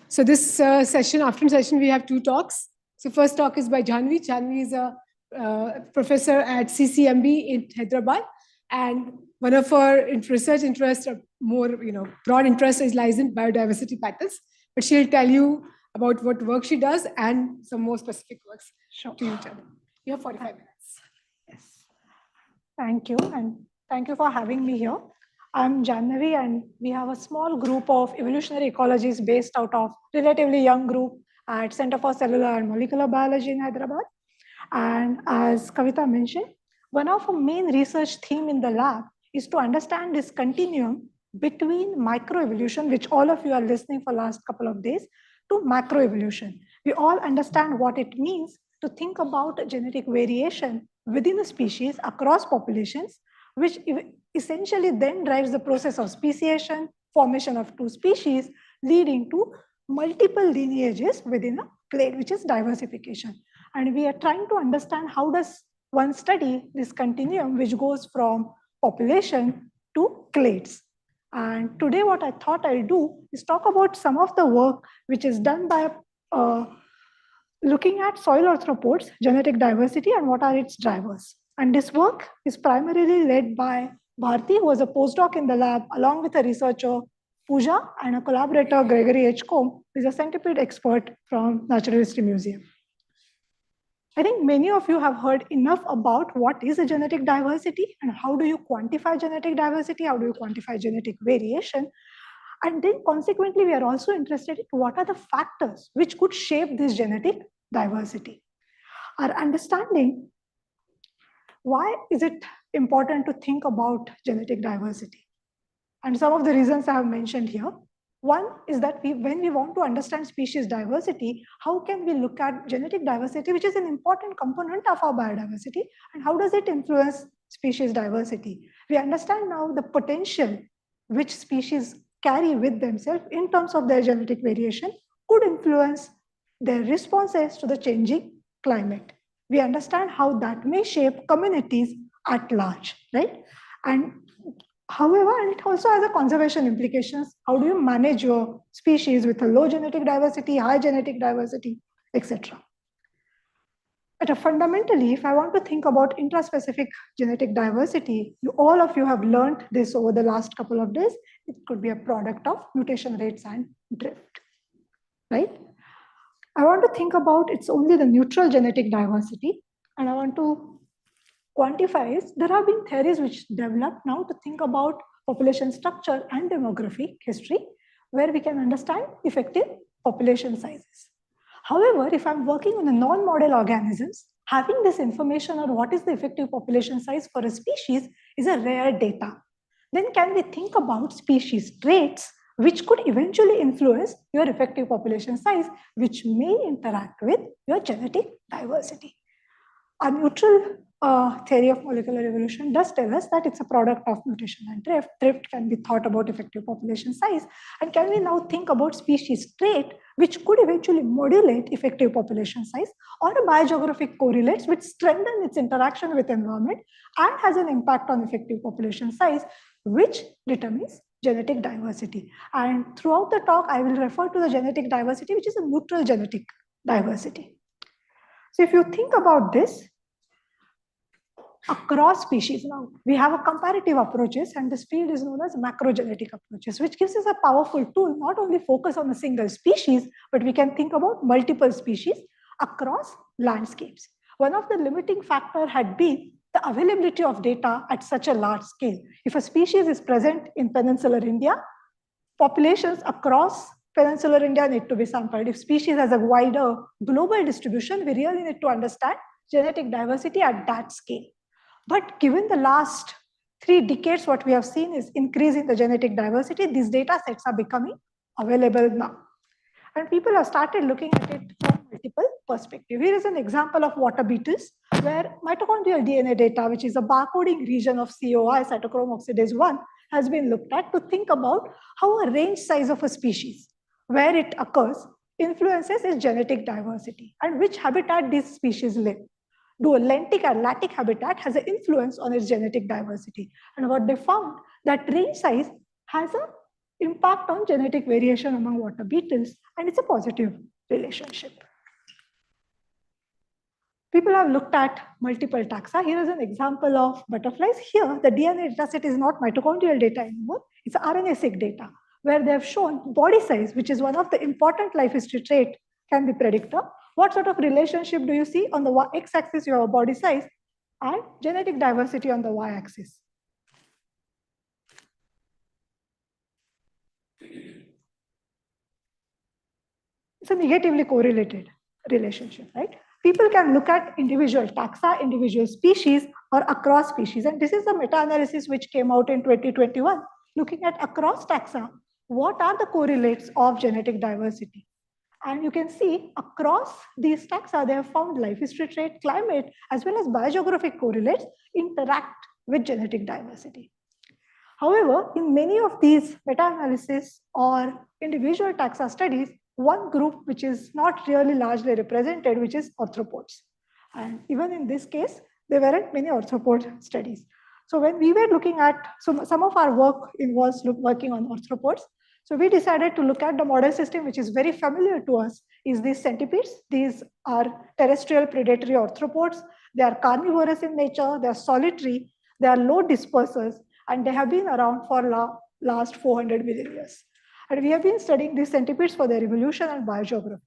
So this afternoon session, we have two talks. So first talk is by Jahnavi. Jahnavi is a professor at CCMB in Hyderabad, and one of her research interests, or more broad interest, lies in biodiversity patterns. But she'll tell you about what work she does and some more specific works. Sure. To you, Jahnavi. You have 45 minutes. Yes. Thank you, and thank you for having me here. I'm Jahnavi, and we have a small group of evolutionary ecologists based out of relatively young group at Center for Cellular and Molecular Biology in Hyderabad. And as Kavita mentioned, one of our main research theme in the lab is to understand this continuum between microevolution, which all of you are listening for last couple of days, to macroevolution. We all understand what it means to think about genetic variation within a species across populations, which essentially then drives the process of speciation, formation of two species, leading to multiple lineages within a clade, which is diversification. And we are trying to understand how does one study this continuum, which goes from population to clades. And today what I thought I'll do is talk about some of the work which is done by looking at soil arthropods, genetic diversity, and what are its drivers. And this work is primarily led by Bharti, who was a postdoc in the lab, along with a researcher, Pooja, and a collaborator, Gregory H. Combe, who is a centipede expert from Natural History Museum. I think many of you have heard enough about what is a genetic diversity and how do you quantify genetic diversity, how do you quantify genetic variation. And then consequently, we are also interested in what are the factors which could shape this genetic diversity. Our understanding, why is it important to think about genetic diversity? And some of the reasons I have mentioned here. One is that when we want to understand species diversity, how can we look at genetic diversity, which is an important component of our biodiversity, and how does it influence species diversity? We understand now the potential which species carry with themselves in terms of their genetic variation could influence their responses to the changing climate. We understand how that may shape communities at large, right? And however, and it also has a conservation implications. How do you manage your species with a low genetic diversity, high genetic diversity, etc.? But fundamentally, if I want to think about intraspecific genetic diversity, all of you have learned this over the last couple of days. It could be a product of mutation rates and drift, right? I want to think about it's only the neutral genetic diversity, and I want to quantify is there have been theories which develop now to think about population structure and demographic history, where we can understand effective population sizes. However, if I'm working on a non-model organisms, having this information on what is the effective population size for a species is a rare data. Then can we think about species traits which could eventually influence your effective population size, which may interact with your genetic diversity? A neutral theory of molecular evolution does tell us that it's a product of mutation and drift. Drift can be thought about effective population size. And can we now think about species trait, which could eventually modulate effective population size, or a biogeographic correlates which strengthen its interaction with environment and has an impact on effective population size, which determines genetic diversity. And throughout the talk, I will refer to the genetic diversity, which is a neutral genetic diversity. So if you think about this, across species now, we have a comparative approaches, and this field is known as macrogenetic approaches, which gives us a powerful tool, not only focus on a single species, but we can think about multiple species across landscapes. One of the limiting factor had been the availability of data at such a large scale. If a species is present in peninsular India, populations across peninsular India need to be sampled. If species has a wider global distribution, we really need to understand genetic diversity at that scale. But given the last 3 decades, what we have seen is increase in the genetic diversity. These data sets are becoming available now. And people have started looking at it from multiple perspectives. Here is an example of water beetles, where mitochondrial DNA data, which is a barcoding region of COI, cytochrome oxidase 1, has been looked at to think about how a range size of a species, where it occurs, influences its genetic diversity and which habitat these species live. Do a lentic and latic habitat has an influence on its genetic diversity. And what they found, that range size has a impact on genetic variation among water beetles, and it's a positive relationship. People have looked at multiple taxa. Here is an example of butterflies. Here, the DNA dataset is not mitochondrial data anymore. It's RNA-seq data, where they have shown body size, which is one of the important life history trait, can be predictor. What sort of relationship do you see? On the x-axis, you have body size, and genetic diversity on the y-axis. It's a negatively correlated relationship, right? People can look at individual taxa, individual species, or across species. And this is the meta-analysis which came out in 2021, looking at across taxa, what are the correlates of genetic diversity? And you can see across these taxa, they have found life history trait, climate, as well as biogeographic correlates interact with genetic diversity. However, in many of these meta-analysis or individual taxa studies, one group which is not really largely represented, which is arthropods. And even in this case, there weren't many arthropod studies. So when we were looking at, some of our work involves working on arthropods. So we decided to look at the model system, which is very familiar to us, is these centipedes. These are terrestrial predatory arthropods. They are carnivorous in nature, they are solitary, they are low dispersers, and they have been around for last 400 million years. And we have been studying these centipedes for their evolution and biogeography.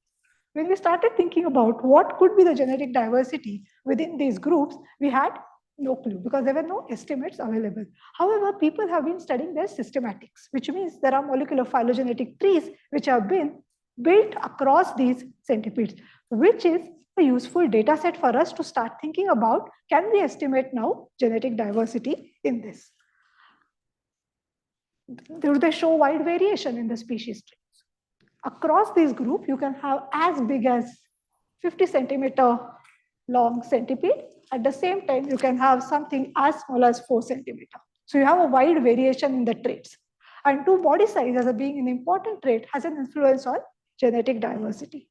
When we started thinking about what could be the genetic diversity within these groups, we had no clue because there were no estimates available. However, people have been studying their systematics, which means there are molecular phylogenetic trees which have been built across these centipedes, which is a useful data set for us to start thinking about, can we estimate now genetic diversity in this? They show wide variation in the species traits. Across this group, you can have as big as 50 centimeter long centipede. At the same time, you can have something as small as 4 centimeter. So you have a wide variation in the traits. And body size as being an important trait has an influence on genetic diversity.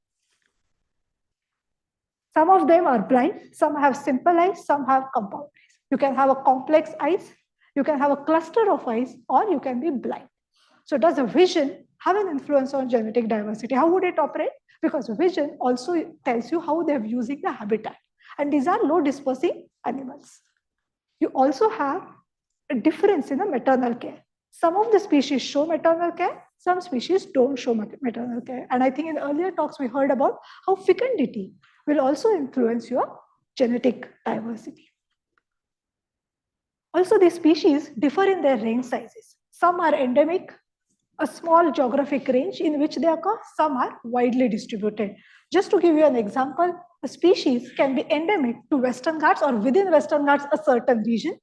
Some of them are blind, some have simple eyes, some have compound eyes. You can have a complex eyes, you can have a cluster of eyes, or you can be blind. So does a vision have an influence on genetic diversity? How would it operate? Because vision also tells you how they're using the habitat. And these are low dispersing animals. You also have a difference in the maternal care. Some of the species show maternal care, some species don't show maternal care. And I think in earlier talks, we heard about how fecundity will also influence your genetic diversity. Also, these species differ in their range sizes. Some are endemic, a small geographic range in which they occur, some are widely distributed. Just to give you an example, a species can be endemic to Western Ghats or within Western Ghats, a certain region.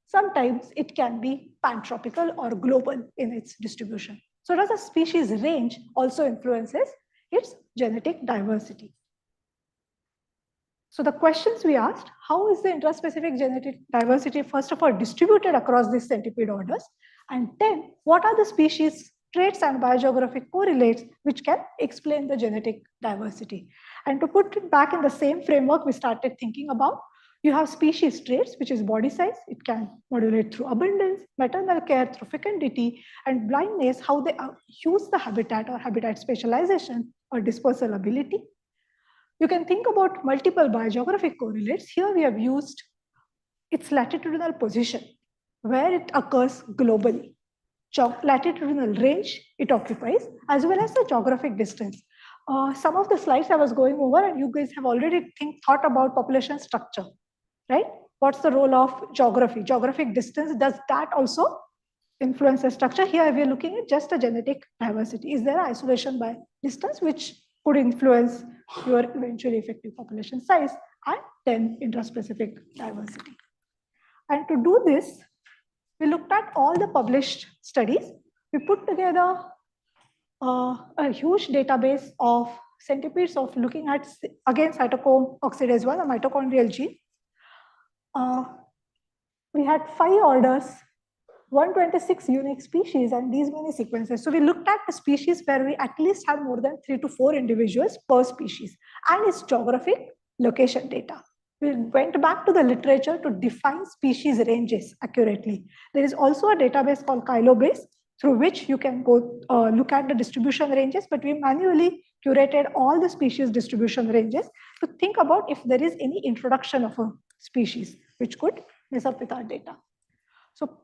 Sometimes it can be pantropical or global in its distribution. So does a species range also influences its genetic diversity? So the questions we asked, how is the intraspecific genetic diversity, first of all, distributed across these centipede orders? And then, what are the species traits and biogeographic correlates which can explain the genetic diversity? And to put it back in the same framework we started thinking about, you have species traits, which is body size. It can modulate through abundance, maternal care, through fecundity, and blindness, how they use the habitat or habitat specialization or dispersal ability. You can think about multiple biogeographic correlates. Here we have used its latitudinal position, where it occurs globally, latitudinal range it occupies, as well as the geographic distance. Some of the slides I was going over, and you guys have already thought about population structure, right? What's the role of geography? Geographic distance, does that also influence the structure? Here we are looking at just a genetic diversity. Is there isolation by distance, which could influence your eventually effective population size, and then intraspecific diversity? And to do this, we looked at all the published studies. We put together a huge database of centipedes of looking at, again, cytochrome oxidase 1, a mitochondrial gene. We had 5 orders, 126 unique species, and these many sequences. So we looked at the species where we at least had more than 3 to 4 individuals per species and its geographic location data. We went back to the literature to define species ranges accurately. There is also a database called Kylobase, through which you can go look at the distribution ranges, but we manually curated all the species distribution ranges to think about if there is any introduction of a species which could mess up with our data. So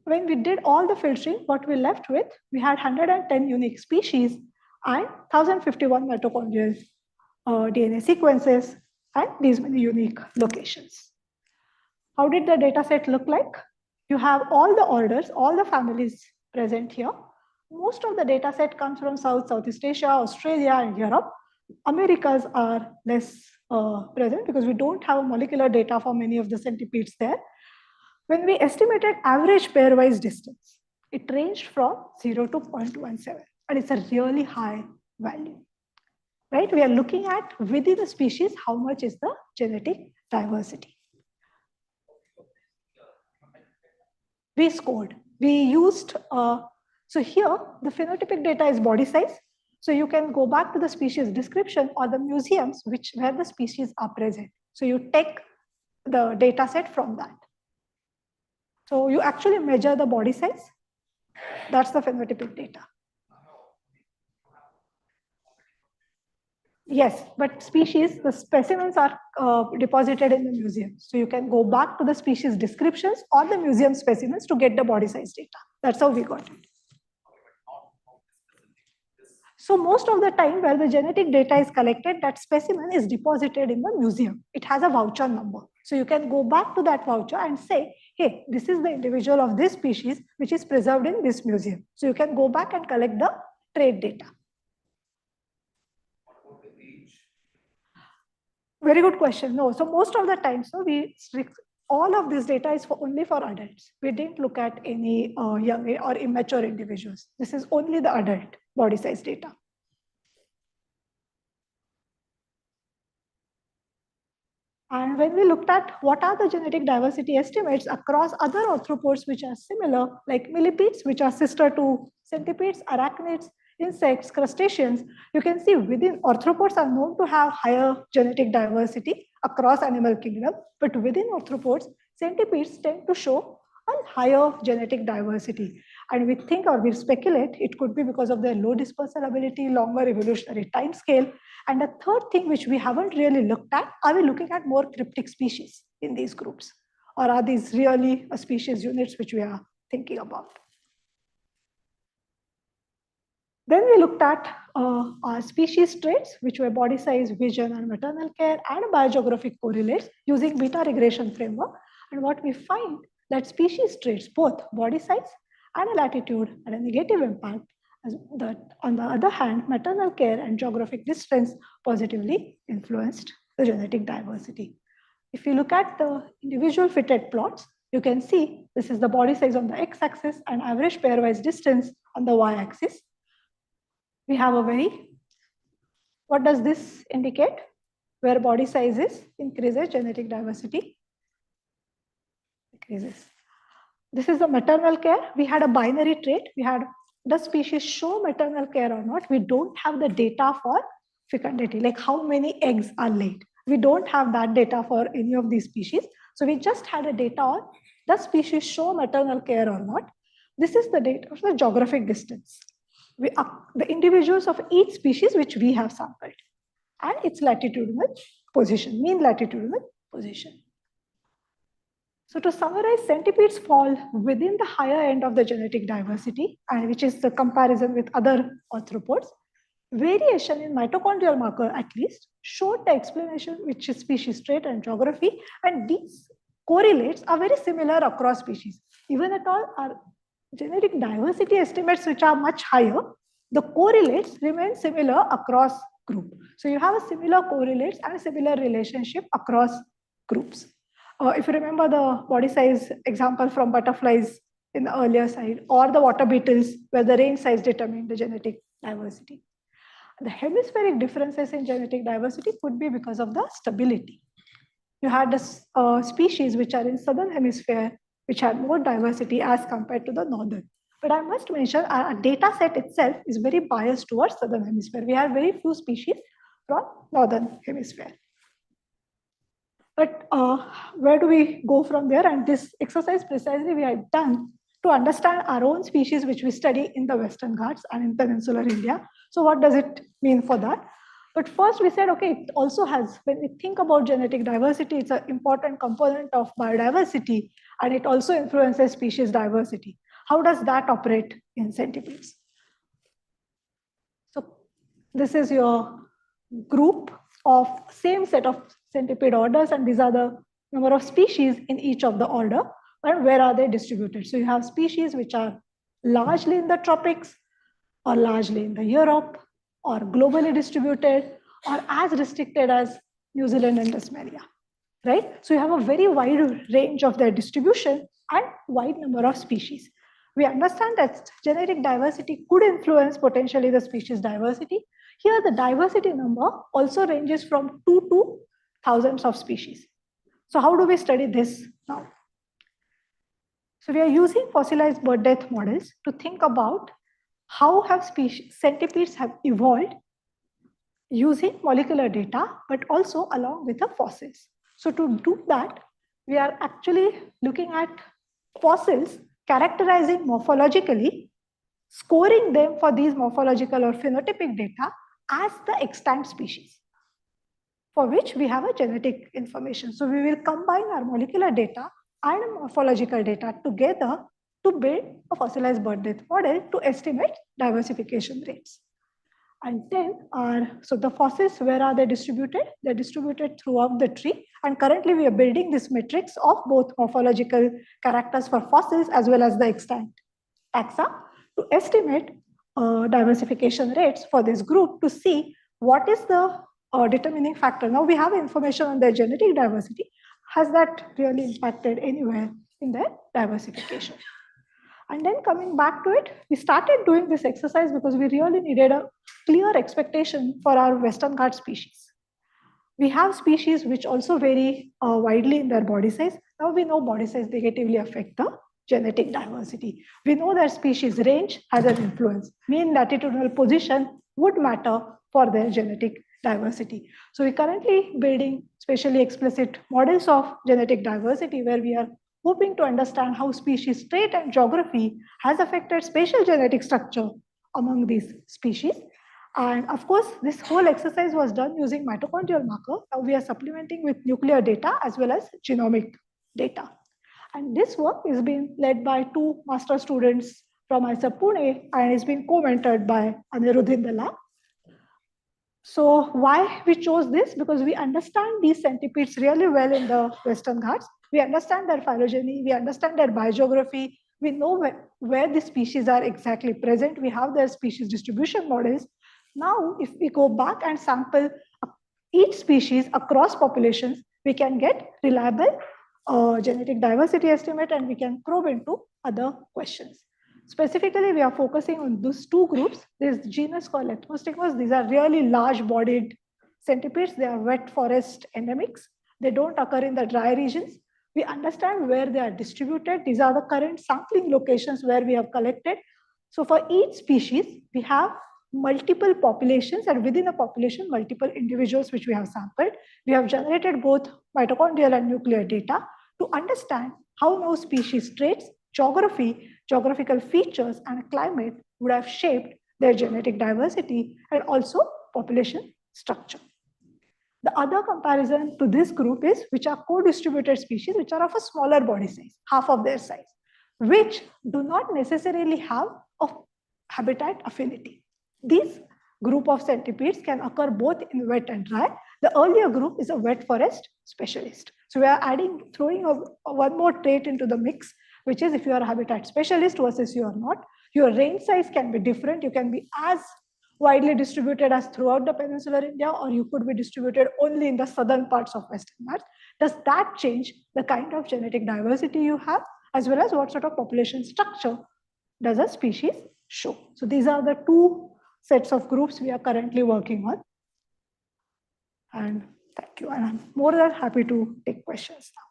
when we did all the filtering, what we left with, we had 110 unique species and 1051 mitochondrial DNA sequences and these many unique locations. How did the data set look like? You have all the orders, all the families present here. Most of the data set comes from Southeast Asia, Australia, and Europe. Americas are less present because we don't have molecular data for many of the centipedes there. When we estimated average pairwise distance, it ranged from 0 to 0.17, and it's a really high value. Right? We are looking at within the species, how much is the genetic diversity. We scored. We used, so here the phenotypic data is body size. So you can go back to the species description or the museums where the species are present. So you take the data set from that. So you actually measure the body size. That's the phenotypic data. Yes, but species, the specimens are deposited in the museum. So you can go back to the species descriptions or the museum specimens to get the body size data. That's how we got it. So most of the time where the genetic data is collected, that specimen is deposited in the museum. It has a voucher number. So you can go back to that voucher and say, hey, this is the individual of this species which is preserved in this museum. So you can go back and collect the trait data. Very good question. No, so most of the time, so all of this data is only for adults. We didn't look at any young or immature individuals. This is only the adult body size data. And when we looked at what are the genetic diversity estimates across other arthropods which are similar, like millipedes, which are sister to centipedes, arachnids, insects, crustaceans, you can see within arthropods are known to have higher genetic diversity across animal kingdom, but within arthropods, centipedes tend to show a higher genetic diversity. And we think or we speculate it could be because of their low dispersal ability, longer evolutionary time scale. And the third thing which we haven't really looked at, are we looking at more cryptic species in these groups? Or are these really a species units which we are thinking about? Then we looked at our species traits, which were body size, vision, and maternal care, and biogeographic correlates using beta regression framework. And what we find that species traits, both body size and a latitude, and a negative impact. That on the other hand, maternal care and geographic distance positively influenced the genetic diversity. If you look at the individual fitted plots, you can see this is the body size on the x-axis and average pairwise distance on the y-axis. We have a what does this indicate? Where body size is increases, genetic diversity decreases. This is the maternal care. We had a binary trait. We had, does species show maternal care or not? We don't have the data for fecundity, like how many eggs are laid. We don't have that data for any of these species. So we just had a data on, does species show maternal care or not? This is the data of the geographic distance. The individuals of each species which we have sampled, and its latitudinal position, mean latitudinal position. So to summarize, centipedes fall within the higher end of the genetic diversity, and which is the comparison with other arthropods. Variation in mitochondrial marker at least showed the explanation, which is species trait and geography, and these correlates are very similar across species. Even at all our genetic diversity estimates which are much higher, the correlates remain similar across group. So you have a similar correlates and a similar relationship across groups. If you remember the body size example from butterflies in the earlier slide, or the water beetles where the range size determined the genetic diversity. The hemispheric differences in genetic diversity could be because of the stability. You had the species which are in southern hemisphere which had more diversity as compared to the northern. But I must mention our data set itself is very biased towards southern hemisphere. We have very few species from northern hemisphere. But where do we go from there? And this exercise precisely we had done to understand our own species, which we study in the Western Ghats and in peninsular India. So what does it mean for that? But first we said, okay, it also has, when we think about genetic diversity, it's an important component of biodiversity, and it also influences species diversity. How does that operate in centipedes? So this is your group of same set of centipede orders, and these are the number of species in each of the order, and where are they distributed. So you have species which are largely in the tropics, or largely in the Europe, or globally distributed, or as restricted as New Zealand and Tasmania, right? So you have a very wide range of their distribution and wide number of species. We understand that genetic diversity could influence potentially the species diversity. Here, the diversity number also ranges from 2 to thousands of species. So how do we study this now? So we are using fossilized bird death models to think about how have centipedes have evolved using molecular data, but also along with the fossils. So to do that, we are actually looking at fossils, characterizing morphologically, scoring them for these morphological or phenotypic data as the extant species, for which we have a genetic information. So we will combine our molecular data and morphological data together to build a fossilized bird death model to estimate diversification rates. And then so the fossils, where are they distributed? They're distributed throughout the tree. And currently we are building this matrix of both morphological characters for fossils as well as the extant taxa to estimate diversification rates for this group to see what is the determining factor. Now we have information on their genetic diversity. Has that really impacted anywhere in their diversification? And then coming back to it, we started doing this exercise because we really needed a clear expectation for our Western Ghats species. We have species which also vary widely in their body size. Now we know body size negatively affect the genetic diversity. We know that species range has an influence, mean latitudinal position would matter for their genetic diversity. So we're currently building spatially explicit models of genetic diversity where we are hoping to understand how species trait and geography has affected spatial genetic structure among these species. And of course, this whole exercise was done using mitochondrial marker. Now we are supplementing with nuclear data as well as genomic data. And this work is being led by two master students from ICTS Pune and is being co-mentored by Anirudh in the lab. So why we chose this? Because we understand these centipedes really well in the Western Ghats. We understand their phylogeny, we understand their biogeography, we know where the species are exactly present, we have their species distribution models. Now, if we go back and sample each species across populations, we can get reliable genetic diversity estimate and we can probe into other questions. Specifically, we are focusing on those two groups. There's genus called Ethmostigmus. These are really large-bodied centipedes. They are wet forest endemics. They don't occur in the dry regions. We understand where they are distributed. These are the current sampling locations where we have collected. So for each species, we have multiple populations, and within a population, multiple individuals which we have sampled. We have generated both mitochondrial and nuclear data to understand how now species traits, geographical features, and climate would have shaped their genetic diversity and also population structure. The other comparison to this group is which are co-distributed species, which are of a smaller body size, half of their size, which do not necessarily have a habitat affinity. This group of centipedes can occur both in wet and dry. The earlier group is a wet forest specialist. So we are throwing one more trait into the mix, which is if you are a habitat specialist versus you are not, your range size can be different. You can be as widely distributed as throughout the peninsular India, or you could be distributed only in the southern parts of Western Ghats. Does that change the kind of genetic diversity you have, as well as what sort of population structure does a species show? So these are the two sets of groups we are currently working on. And thank you. And I'm more than happy to take questions now.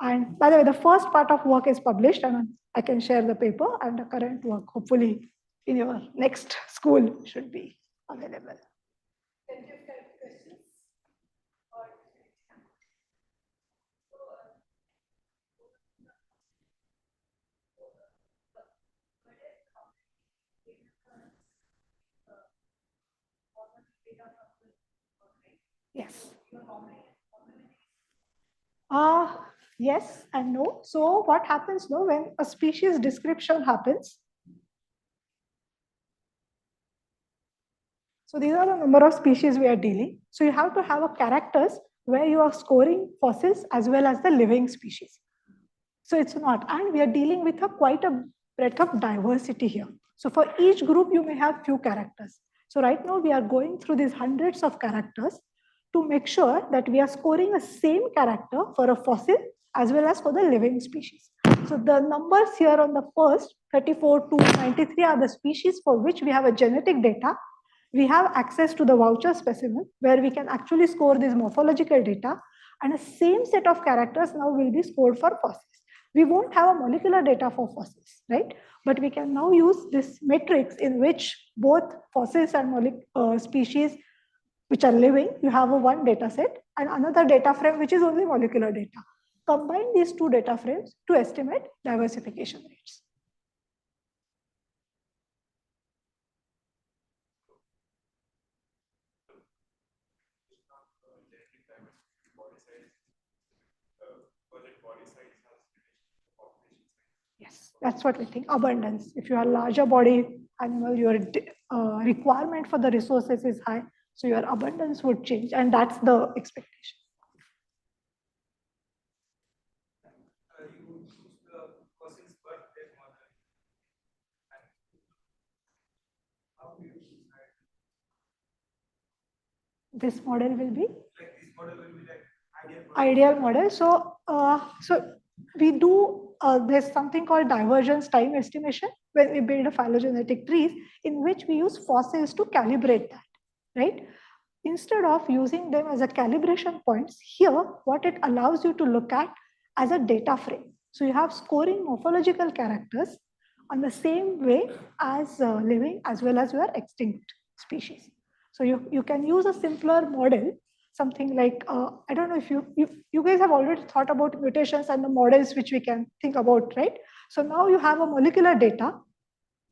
And by the way, the first part of work is published, and I can share the paper, and the current work, hopefully, in your next school should be available. Yes. Yes and no. So what happens now when a species description happens? So these are the number of species we are dealing. So you have to have a characters where you are scoring fossils as well as the living species. So it's not, and we are dealing with quite a breadth of diversity here. So for each group, you may have few characters. So right now we are going through these hundreds of characters to make sure that we are scoring a same character for a fossil as well as for the living species. So the numbers here on the first 34 to 93 are the species for which we have a genetic data. We have access to the voucher specimen where we can actually score this morphological data, and the same set of characters now will be scored for fossils. We won't have a molecular data for fossils, right? But we can now use this matrix in which both fossils and species which are living, you have a one data set and another data frame which is only molecular data. Combine these two data frames to estimate diversification rates. Yes, that's what we think. Abundance. If you are a larger body animal, your requirement for the resources is high, so your abundance would change, and that's the expectation. This model will be ideal model. So we do there's something called divergence time estimation when we build a phylogenetic trees in which we use fossils to calibrate that, right? Instead of using them as a calibration points, here what it allows you to look at as a data frame. So you have scoring morphological characters on the same way as living as well as your extinct species. So you can use a simpler model, something like, I don't know if you guys have already thought about mutations and the models which we can think about, right? So now you have a molecular data,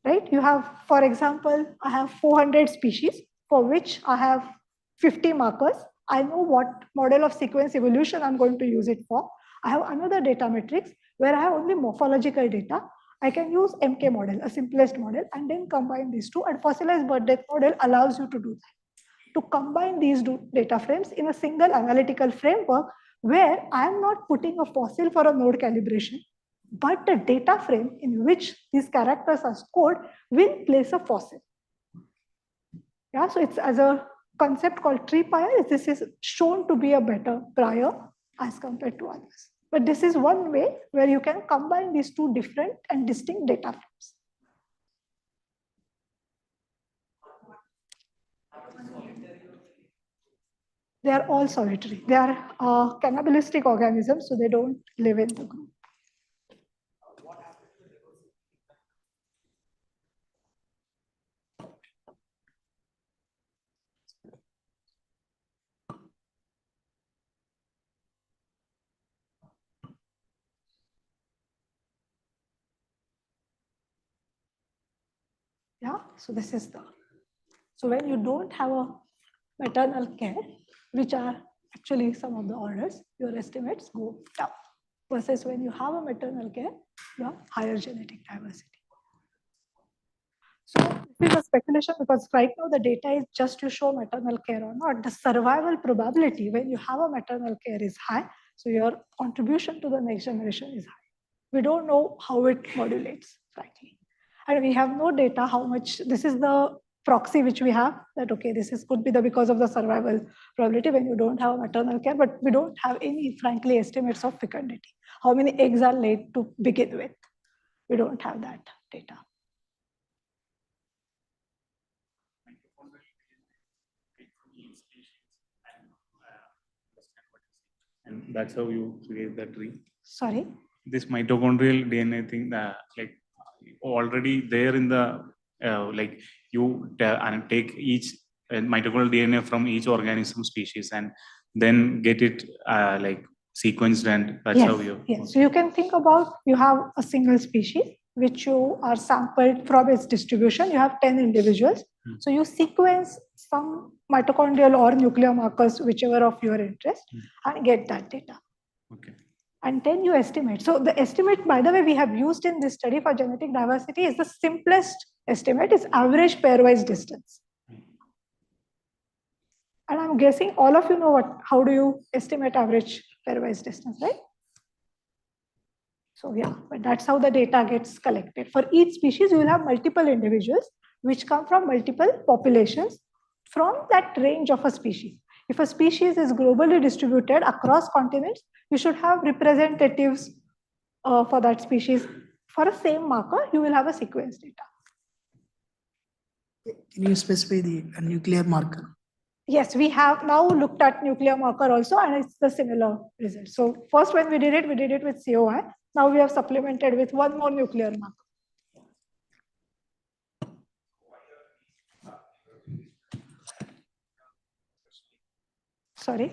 right? You have, for example, I have 400 species for which I have 50 markers. I know what model of sequence evolution I'm going to use it for. I have another data matrix where I have only morphological data. I can use MK model, a simplest model, and then combine these two. And fossilized birth death model allows you to do that, to combine these data frames in a single analytical framework where I am not putting a fossil for a node calibration, but the data frame in which these characters are scored will place a fossil. Yeah, so it's as a concept called tree prior. This is shown to be a better prior as compared to others. But this is one way where you can combine these two different and distinct data frames. They are all solitary. They are cannibalistic organisms, so they don't live in the group. Yeah, so this is so when you don't have a maternal care, which are actually some of the orders, your estimates go down. Versus when you have a maternal care, you have higher genetic diversity. So this is a speculation because right now the data is just to show maternal care or not. The survival probability when you have a maternal care is high, so your contribution to the next generation is high. We don't know how it modulates, frankly. And we have no data how much, this is the proxy which we have, that okay, could be because of the survival probability when you don't have maternal care, but we don't have any, frankly, estimates of fecundity. How many eggs are laid to begin with? We don't have that data. And that's how you create the tree. Sorry? This mitochondrial DNA thing, like already there in the, like you take each mitochondrial DNA from each organism species and then get it like sequenced, and that's yes, how you. Yes, so you can think about, you have a single species which you are sampled from its distribution. You have 10 individuals. So you sequence some mitochondrial or nuclear markers, whichever of your interest, and get that data. Okay. And then you estimate. So the estimate, by the way, we have used in this study for genetic diversity is the simplest estimate, is average pairwise distance. And I'm guessing all of you know how do you estimate average pairwise distance, right? So yeah, but that's how the data gets collected. For each species, you will have multiple individuals which come from multiple populations from that range of a species. If a species is globally distributed across continents, you should have representatives for that species. For a same marker, you will have a sequence data. Can you specify the nuclear marker? Yes, we have now looked at nuclear marker also, and it's the similar result. So first when we did it with COI. Now we have supplemented with one more nuclear marker. Sorry?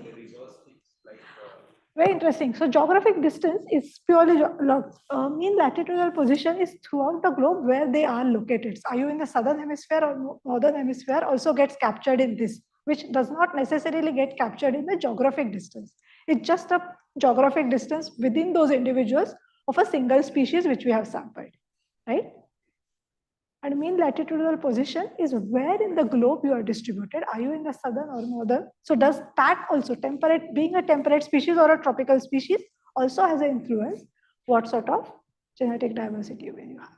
Very interesting. So geographic distance is purely mean latitudinal position is throughout the globe where they are located. So are you in the southern hemisphere or northern hemisphere also gets captured in this, which does not necessarily get captured in the geographic distance. It's just a geographic distance within those individuals of a single species which we have sampled, right? And mean latitudinal position is where in the globe you are distributed. Are you in the southern or northern? So does that also, temperate, being a temperate species or a tropical species also has an influence what sort of genetic diversity will you have?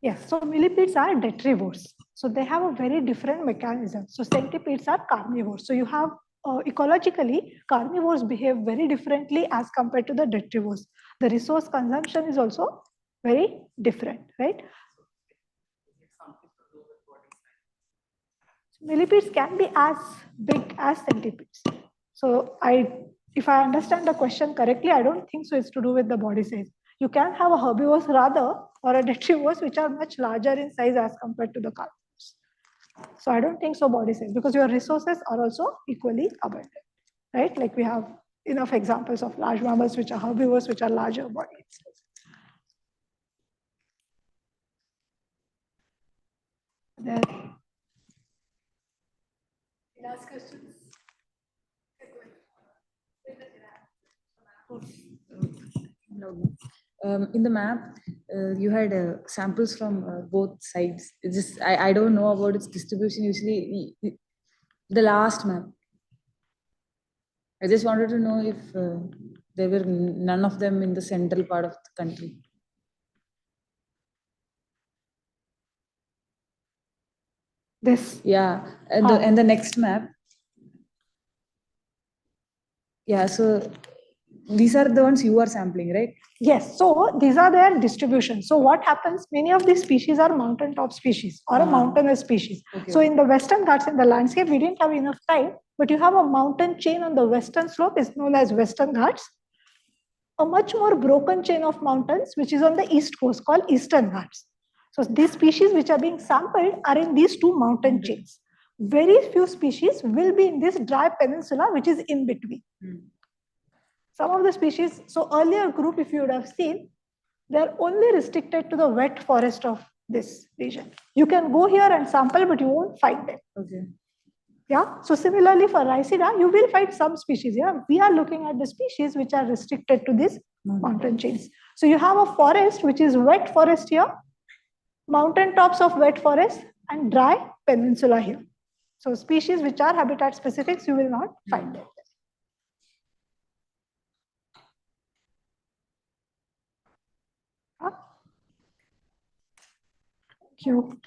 Yes, so millipedes are detrivores. So they have a very different mechanism. So centipedes are carnivores. So you have ecologically, carnivores behave very differently as compared to the detrivores. The resource consumption is also very different, right? Millipedes can be as big as centipedes. So if I understand the question correctly, I don't think so it's to do with the body size. You can have a herbivores rather or a detrivores which are much larger in size as compared to the carnivores. So I don't think so body size, because your resources are also equally abundant, right? Like we have enough examples of large mammals which are herbivores which are larger body size. Then Last question. In the map, you had samples from both sides. It's just I don't know about its distribution. Usually, the last map. I just wanted to know if there were none of them in the central part of the country. this. Yeah, and the next map. Yeah, so these are the ones you are sampling, right? Yes, so these are their distributions. So what happens, many of these species are mountaintop species or a mountainous species. Okay. So in the Western Ghats, in the landscape, we didn't have enough time, but you have a mountain chain on the western slope is known as Western Ghats. A much more broken chain of mountains, which is on the east coast called Eastern Ghats. So these species which are being sampled are in these two mountain chains. Very few species will be in this dry peninsula, which is in between. Some of the species, so earlier group, if you would have seen, they're only restricted to the wet forest of this region. You can go here and sample, but you won't find them. Okay. Yeah. So similarly for Rhizida, you will find some species. Yeah. We are looking at the species which are restricted to these mountain chains. So you have a forest which is wet forest here, mountain tops of wet forest, and dry peninsula here. So species which are habitat specifics, you will not find them. Thank you.